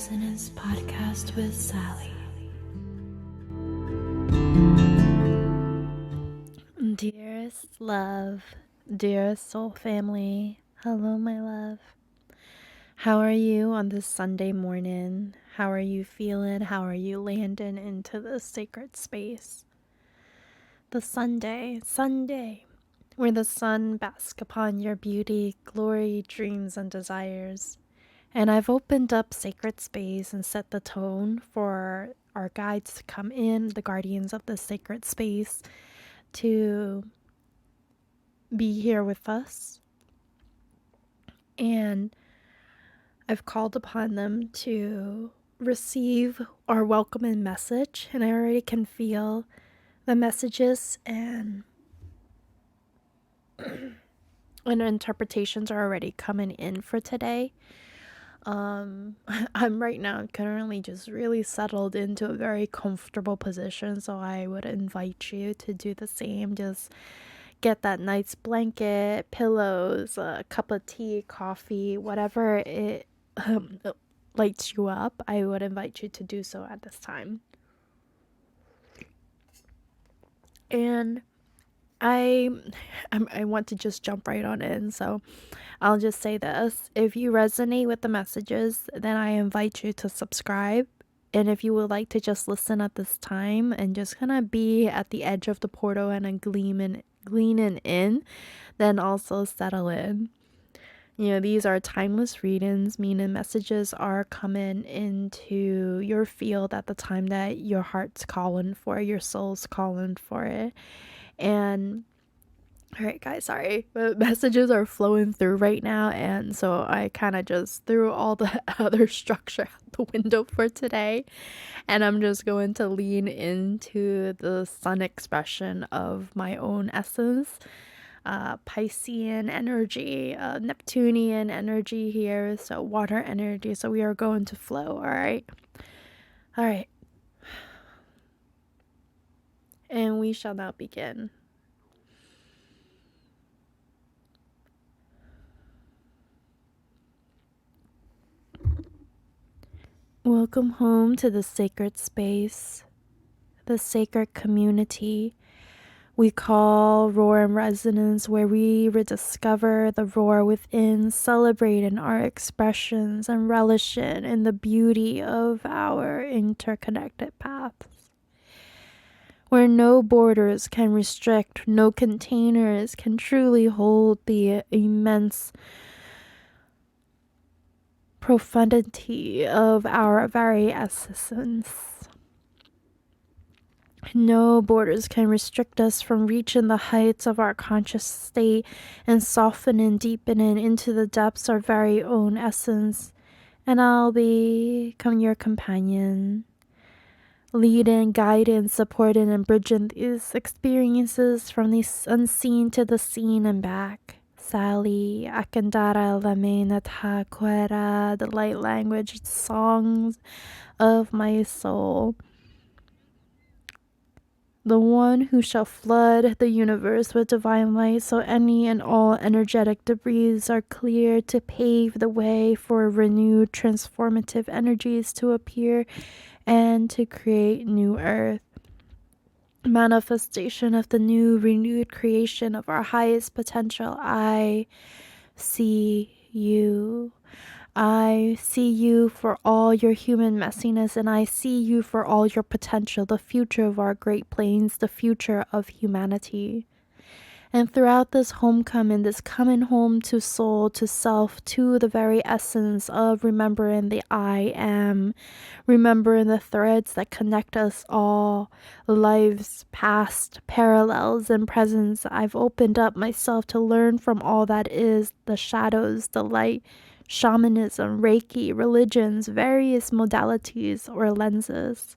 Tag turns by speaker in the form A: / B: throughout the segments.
A: Resonance podcast with Sally. Dearest love, dearest soul family, hello my love. How are you on this Sunday morning? How are you feeling? How are you landing into the sacred space? The Sunday, where the sun basks upon your beauty, glory, dreams, and desires. And I've opened up sacred space and set the tone for our guides to come in, the guardians of the sacred space, to be here with us. And I've called upon them to receive our welcoming message. And I already can feel the messages and interpretations are already coming in for today. I'm right now currently just really settled into a very comfortable position, so I would invite you to do the same. Just get that nice blanket, pillows, a cup of tea, coffee, whatever it lights you up. I would invite you to do so at this time. And I want to just jump right on in, so I'll just say this. If you resonate with the messages, then I invite you to subscribe. And if you would like to just listen at this time and just kind of be at the edge of the portal and gleaning in, then also settle in. You know, these are timeless readings, meaning messages are coming into your field at the time that your heart's calling for it, your soul's calling for it. And all right, guys, sorry, but messages are flowing through right now, and so I kind of just threw all the other structure out the window for today, and I'm just going to lean into the sun expression of my own essence, Piscean energy, Neptunian energy here, so water energy, so we are going to flow, all right, and we shall now begin. Welcome home to the sacred space, the sacred community we call Roar and Resonance, where we rediscover the roar within, celebrating our expressions and relishing in the beauty of our interconnected paths. Where no borders can restrict, no containers can truly hold the immense profundity of our very essence. No borders can restrict us from reaching the heights of our conscious state and softening, deepening into the depths of our very own essence. And I'll become your companion, leading, guiding, supporting, and bridging these experiences from the unseen to the seen and back. Sally, Akandara, Lamena, Taquera, the light language, songs of my soul. The one who shall flood the universe with divine light, so any and all energetic debris are cleared to pave the way for renewed transformative energies to appear and to create new earth. Manifestation of the new renewed creation of our highest potential. I see you. I see you for all your human messiness, and I see you for all your potential, the future of our Great Plains, the future of humanity. And throughout this homecoming, this coming home to soul, to self, to the very essence of remembering the I am, remembering the threads that connect us all, lives past, parallels, and presents, I've opened up myself to learn from all that is, the shadows, the light, shamanism, Reiki, religions, various modalities or lenses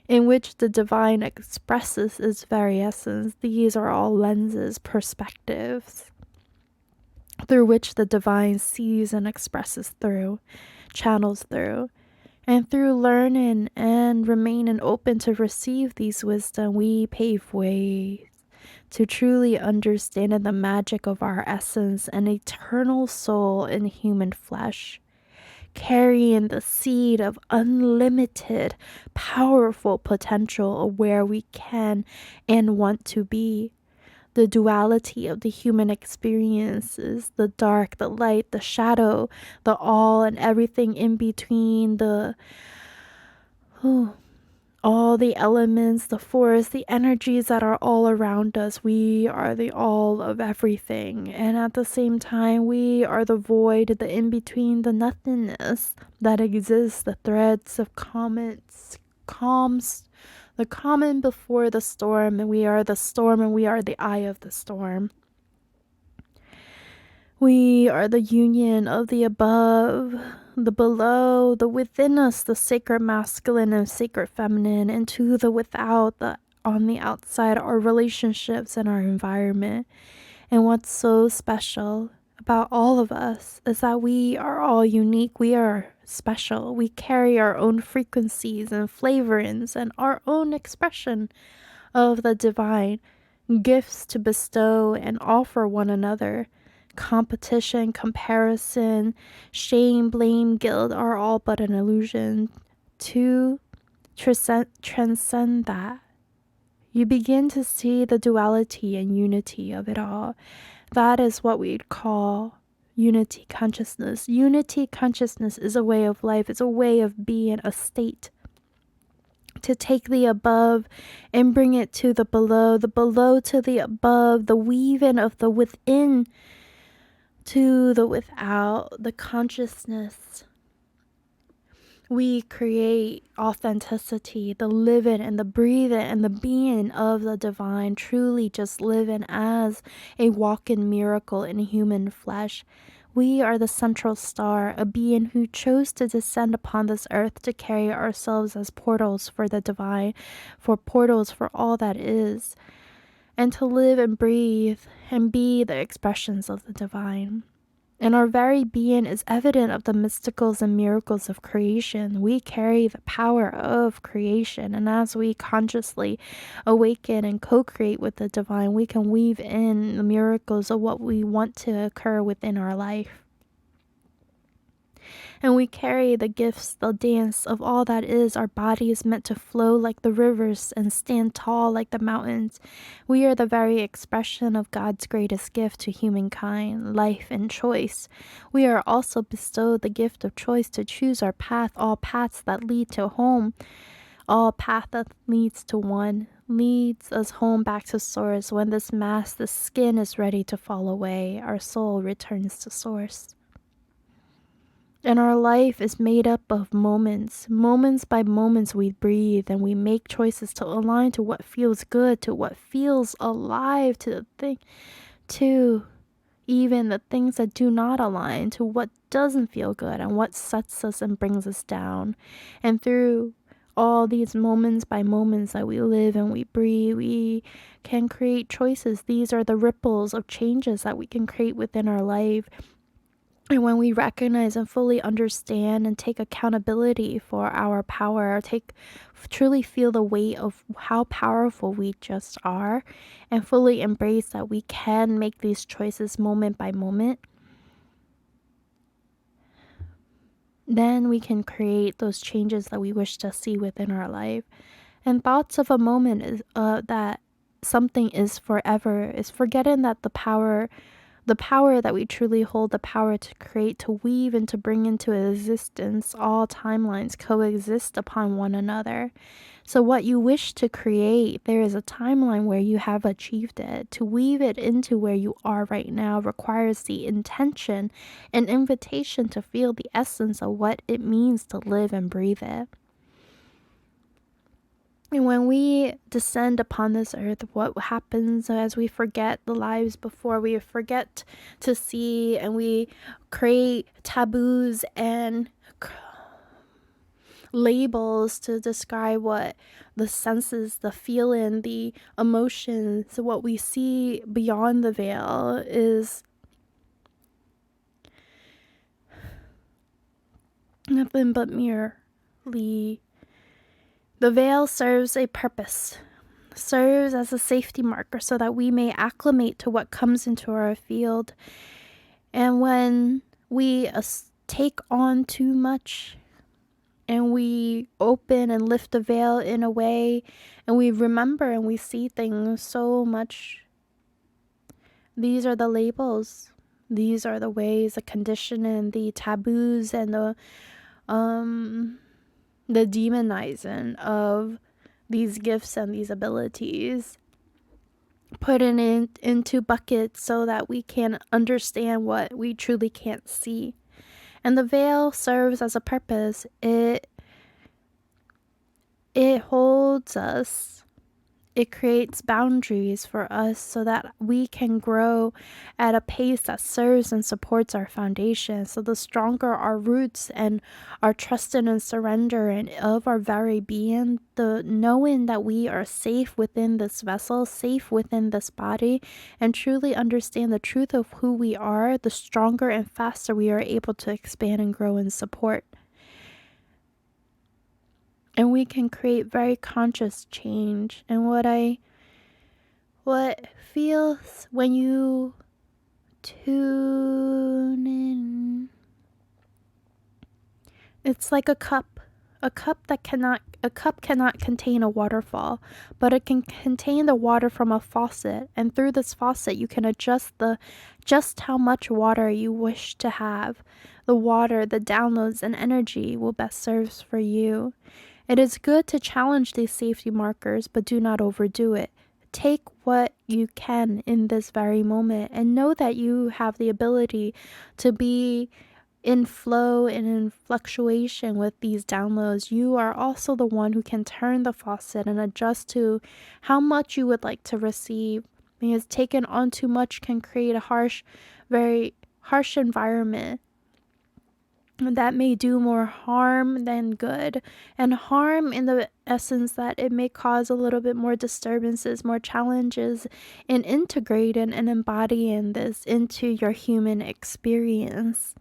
A: in which the divine expresses its very essence. These are all lenses, perspectives, through which the divine sees and expresses through, channels through. And through learning and remaining open to receive these wisdom, we pave ways to truly understanding the magic of our essence and eternal soul in human flesh, carrying the seed of unlimited, powerful potential of where we can and want to be. The duality of the human experience is the dark, the light, the shadow, the all and everything in between, all the elements, the force, the energies that are all around us. We are the all of everything. And at the same time, we are the void, the in-between, the nothingness that exists, the threads of calms, the common before the storm, and we are the storm and we are the eye of the storm. We are the union of the above, the below, the within us, the sacred masculine and sacred feminine, and to the without, the on the outside, our relationships and our environment. And what's so special about all of us is that we are all unique. We are special. We carry our own frequencies and flavorings and our own expression of the divine, gifts to bestow and offer one another. Competition, comparison, shame, blame, guilt are all but an illusion. To transcend that, you begin to see the duality and unity of it all. That is what we'd call unity consciousness. Unity consciousness is a way of life. It's a way of being, a state. To take the above and bring it to the below to the above, the weaving of the within to the without, the consciousness. We create authenticity, the living and the breathing and the being of the divine, truly just living as a walking miracle in human flesh. We are the central star, a being who chose to descend upon this earth to carry ourselves as portals for the divine, for portals for all that is, and to live and breathe and be the expressions of the divine. And our very being is evident of the mysticals and miracles of creation. We carry the power of creation, and as we consciously awaken and co-create with the divine, we can weave in the miracles of what we want to occur within our life. And we carry the gifts, the dance of all that is. Our body is meant to flow like the rivers and stand tall like the mountains. We are the very expression of God's greatest gift to humankind, life and choice. We are also bestowed the gift of choice to choose our path, all paths that lead to home. All path that leads to one, leads us home back to source. When this mask, the skin is ready to fall away, our soul returns to source. And our life is made up of moments. Moments by moments we breathe and we make choices to align to what feels good, to what feels alive, to even the things that do not align, to what doesn't feel good and what sets us and brings us down. And through all these moments by moments that we live and we breathe, we can create choices. These are the ripples of changes that we can create within our life. And when we recognize and fully understand and take accountability for our power, truly feel the weight of how powerful we just are, and fully embrace that we can make these choices moment by moment, then we can create those changes that we wish to see within our life. And thoughts of a moment is that something is forever, is forgetting that the power that we truly hold, the power to create, to weave, and to bring into existence, all timelines coexist upon one another. So what you wish to create, there is a timeline where you have achieved it. To weave it into where you are right now requires the intention and invitation to feel the essence of what it means to live and breathe it. And when we descend upon this earth, what happens as we forget the lives before? We forget to see, and we create taboos and labels to describe what the senses, the feeling, the emotions, what we see beyond the veil is nothing but merely. The veil serves a purpose, serves as a safety marker so that we may acclimate to what comes into our field. And when we take on too much, and we open and lift the veil in a way, and we remember and we see things so much. These are the labels. These are the ways, the conditioning, the taboos, and the demonizing of these gifts and these abilities, putting it into buckets so that we can understand what we truly can't see. And the veil serves as a purpose. It holds us. It creates boundaries for us so that we can grow at a pace that serves and supports our foundation. So the stronger our roots and our trust in and surrender and of our very being, the knowing that we are safe within this vessel, safe within this body, and truly understand the truth of who we are, the stronger and faster we are able to expand and grow and support. And we can create very conscious change. And what feels when you tune in, it's like a cup. A cup cannot contain a waterfall, but it can contain the water from a faucet. And through this faucet, you can adjust just how much water you wish to have. The water, the downloads, and energy will best serve for you. It is good to challenge these safety markers, but do not overdo it. Take what you can in this very moment and know that you have the ability to be in flow and in fluctuation with these downloads. You are also the one who can turn the faucet and adjust to how much you would like to receive. Because taking on too much can create a very harsh environment that may do more harm than good, and harm in the essence that it may cause a little bit more disturbances, more challenges in integrating and embodying this into your human experience.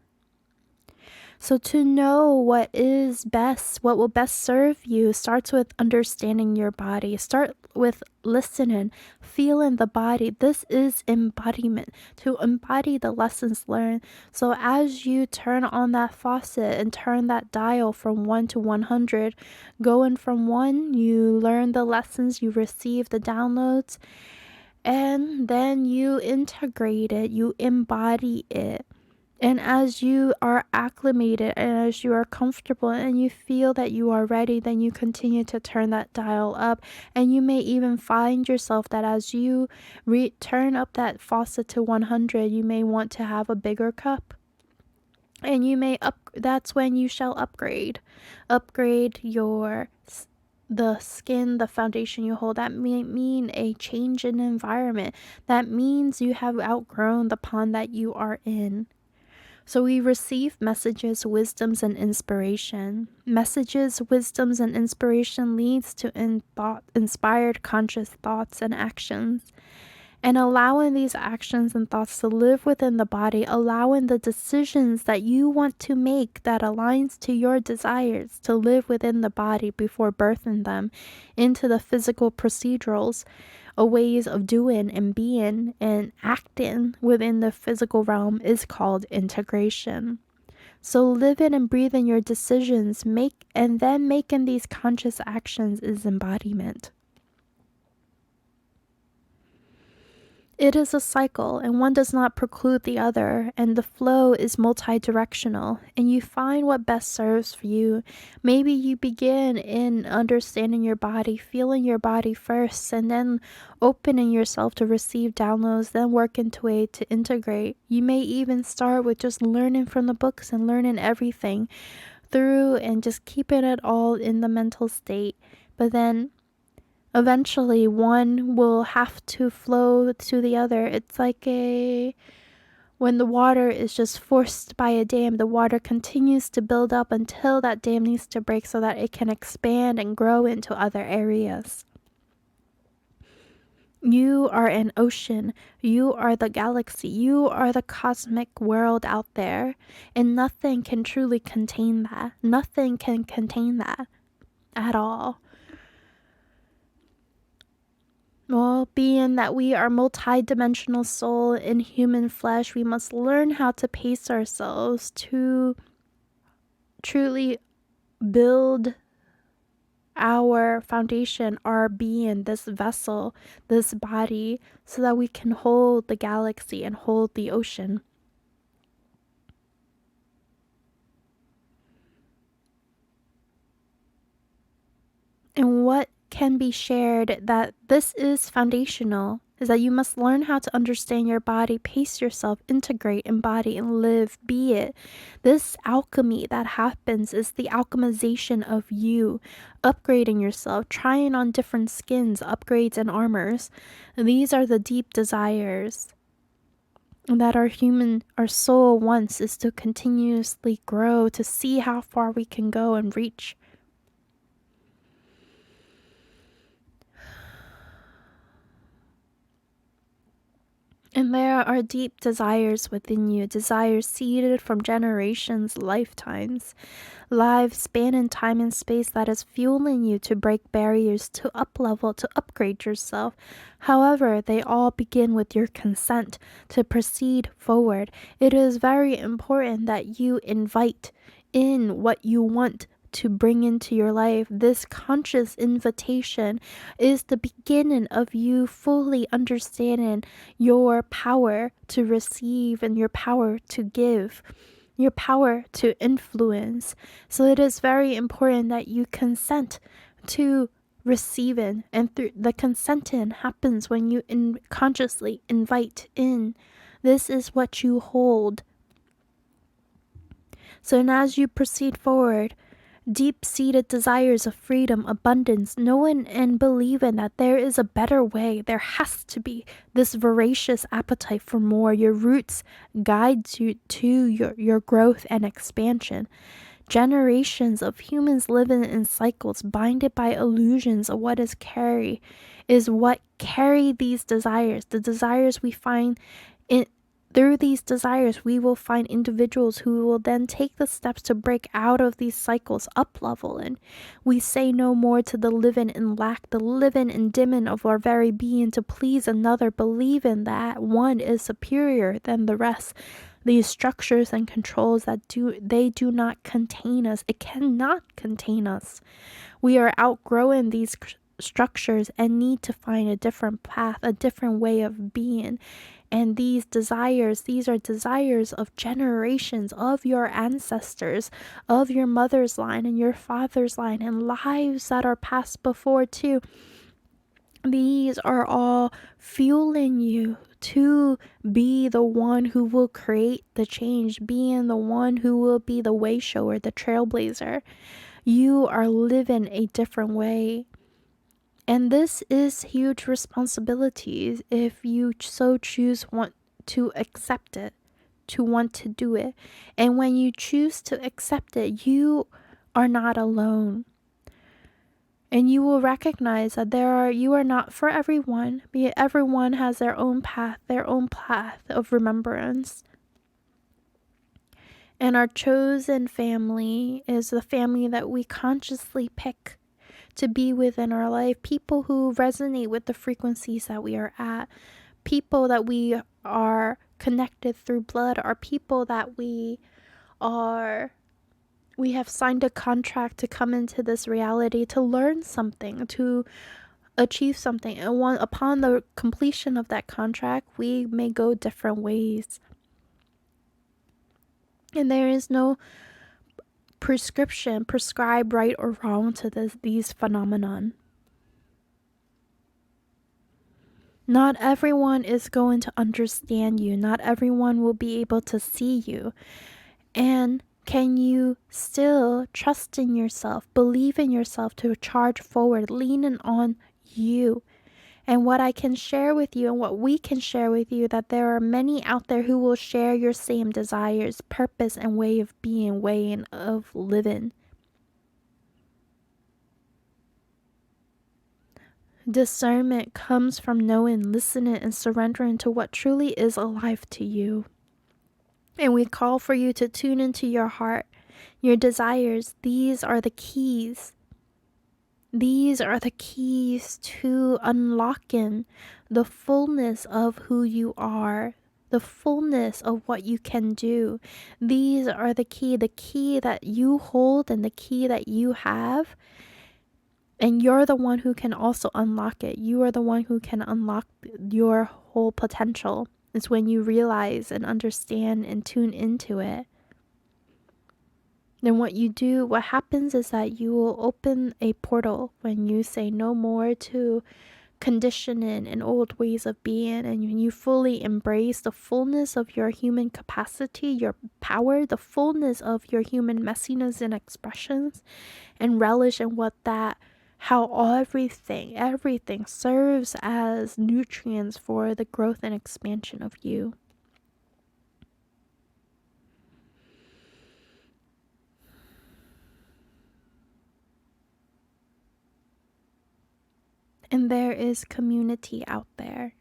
A: So to know what is best, what will best serve you, starts with understanding your body. Start with listening, feeling the body. This is embodiment, to embody the lessons learned. So as you turn on that faucet and turn that dial from 1 to 100, going from 1, you learn the lessons, you receive the downloads, and then you integrate it, you embody it. And as you are acclimated and as you are comfortable and you feel that you are ready, then you continue to turn that dial up. And you may even find yourself that as you turn up that faucet to 100, you may want to have a bigger cup. And you may that's when you shall upgrade the skin, the foundation you hold. That may mean a change in environment. That means you have outgrown the pond that you are in. So we receive messages, wisdoms, and inspiration. Messages, wisdoms, and inspiration leads to inspired conscious thoughts and actions. And allowing these actions and thoughts to live within the body, allowing the decisions that you want to make that aligns to your desires to live within the body before birthing them into the physical procedurals, ways of doing and being and acting within the physical realm is called integration. So living and breathing your decisions, and then making these conscious actions is embodiment. It is a cycle, and one does not preclude the other, and the flow is multi-directional, and you find what best serves for you. Maybe you begin in understanding your body, feeling your body first, and then opening yourself to receive downloads, then work into a way to integrate. You may even start with just learning from the books and learning everything through and just keeping it all in the mental state. But then eventually one will have to flow to the other. It's like when the water is just forced by a dam, the water continues to build up until that dam needs to break so that it can expand and grow into other areas. You are an ocean. You are the galaxy. You are the cosmic world out there. And nothing can truly contain that. Nothing can contain that at all. Well, being that we are multi-dimensional soul in human flesh, we must learn how to pace ourselves to truly build our foundation, our being, this vessel, this body, so that we can hold the galaxy and hold the ocean. And what can be shared that this is foundational is that you must learn how to understand your body, pace yourself, integrate, embody, and live, be it. This alchemy that happens is the alchemization of you, upgrading yourself, trying on different skins, upgrades, and armors. These are the deep desires that our soul wants, is to continuously grow, to see how far we can go and reach. And there are deep desires within you, desires seeded from generations, lifetimes, lives spanning time and space that is fueling you to break barriers, to up-level, to upgrade yourself. However, they all begin with your consent to proceed forward. It is very important that you invite in what you want to bring into your life. This conscious invitation is the beginning of you fully understanding your power to receive and your power to give, your power to influence. So it is very important that you consent to receiving, and through the consenting happens when you consciously invite in. This is what you hold. So, and as you proceed forward, deep-seated desires of freedom, abundance, knowing and believing that there is a better way. There has to be this voracious appetite for more. Your roots guide you to your growth and expansion. Generations of humans living in cycles, binded by illusions of what is what carry these desires. The desires we find in through these desires, we will find individuals who will then take the steps to break out of these cycles, up level, and we say no more to the living in lack, the living in dimming of our very being to please another, believing that one is superior than the rest. These structures and controls that do not contain us. It cannot contain us. We are outgrowing these structures and need to find a different path, a different way of being. And these are desires of generations, of your ancestors, of your mother's line and your father's line, and lives that are passed before too. These are all fueling you to be the one who will create the change, being the one who will be the way shower, the trailblazer. You are living a different way. And this is huge responsibilities if you so choose want to accept it, to want to do it. And when you choose to accept it, you are not alone. And you will recognize that you are not for everyone, but everyone has their own path of remembrance. And our chosen family is the family that we consciously pick to be within our life, people who resonate with the frequencies that we are at, people that we are connected through blood, are people that we have signed a contract to come into this reality, to learn something, to achieve something. And upon the completion of that contract, we may go different ways. And there is no prescribe right or wrong to these phenomenon. Not everyone is going to understand you. Not everyone will be able to see you. And can you still trust in yourself, believe in yourself to charge forward, leaning on you? And what I can share with you and what we can share with you, that there are many out there who will share your same desires, purpose, and way of being, way of living. Discernment comes from knowing, listening, and surrendering to what truly is alive to you. And we call for you to tune into your heart, your desires. These are the keys. These are the keys to unlocking the fullness of who you are, the fullness of what you can do. These are the key that you hold and the key that you have. And you're the one who can also unlock it. You are the one who can unlock your whole potential. It's when you realize and understand and tune into it. Then what happens is that you will open a portal when you say no more to conditioning and old ways of being, and when you fully embrace the fullness of your human capacity, your power, the fullness of your human messiness and expressions, and relish in how everything serves as nutrients for the growth and expansion of you. And there is community out there.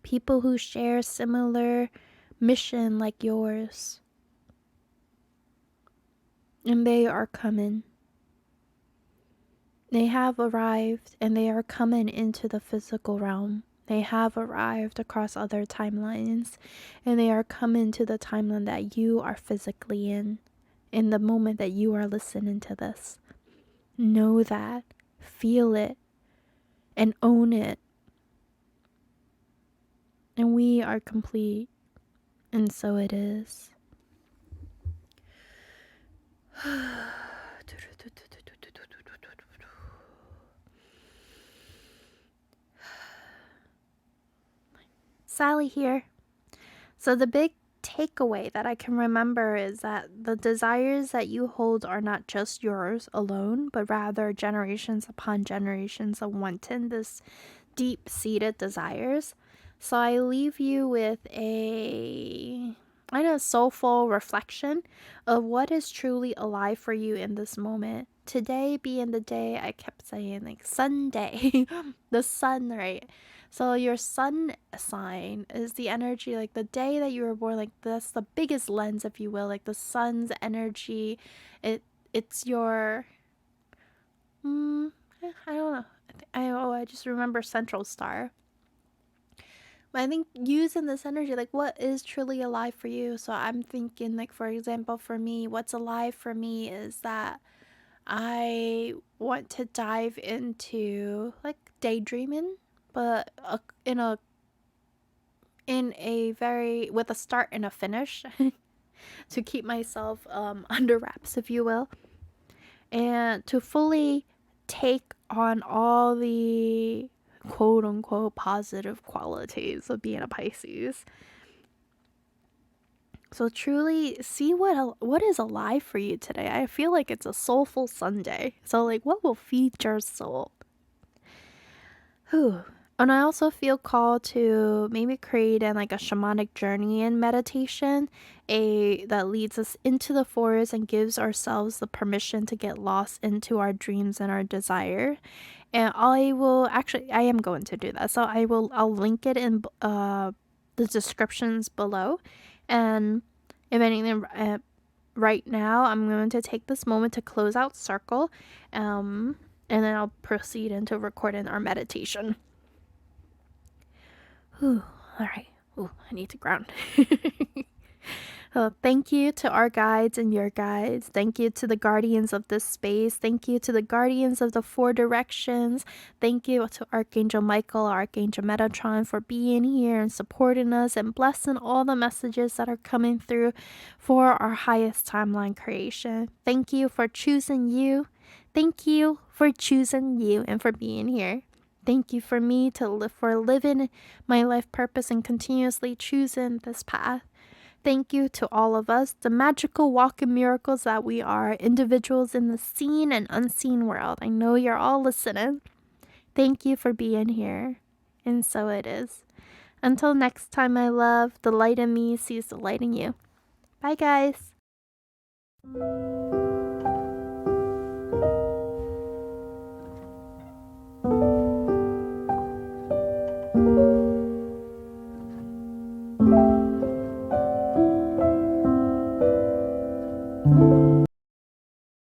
A: People who share similar mission like yours. And they are coming. They have arrived and they are coming into the physical realm. They have arrived across other timelines and they are coming to the timeline that you are physically in the moment that you are listening to this. Know that. Feel it. And own it. And we are complete. And so it is. Sally here. So the big takeaway that I can remember is that the desires that you hold are not just yours alone, but rather generations upon generations of wanting this deep-seated desires. So I leave you with a soulful reflection of what is truly alive for you in this moment. Today being the day, I kept saying like Sunday, the sun, right? So your sun sign is the energy, like the day that you were born, like that's the biggest lens, if you will, like the sun's energy. It's your, I don't know. I just remember central star. But I think using this energy, like what is truly alive for you? So I'm thinking, like, for example, for me, what's alive for me is that I want to dive into like daydreaming, but in a very, with a start and a finish to keep myself under wraps, if you will, and to fully take on all the quote unquote positive qualities of being a Pisces. So truly see what is alive for you today. I feel like it's a soulful Sunday. So like, what will feed your soul? Whew. And I also feel called to maybe create like a shamanic journey in meditation, that leads us into the forest and gives ourselves the permission to get lost into our dreams and our desire. And I am going to do that. So I'll link it in the descriptions below. And if anything, right now I'm going to take this moment to close out circle, and then I'll proceed into recording our meditation. Whew, all right. Ooh, I need to ground. Thank you to our guides and your guides. Thank you to the guardians of this space. Thank you to the guardians of the four directions. Thank you to Archangel Michael, Archangel Metatron for being here and supporting us and blessing all the messages that are coming through for our highest timeline creation. Thank you for choosing you. Thank you for choosing you and for being here. Thank you for me for living my life purpose and continuously choosing this path. Thank you to all of us, the magical walking miracles that we are, individuals in the seen and unseen world. I know you're all listening. Thank you for being here. And so it is. Until next time, my love, the light in me sees the light in you. Bye, guys.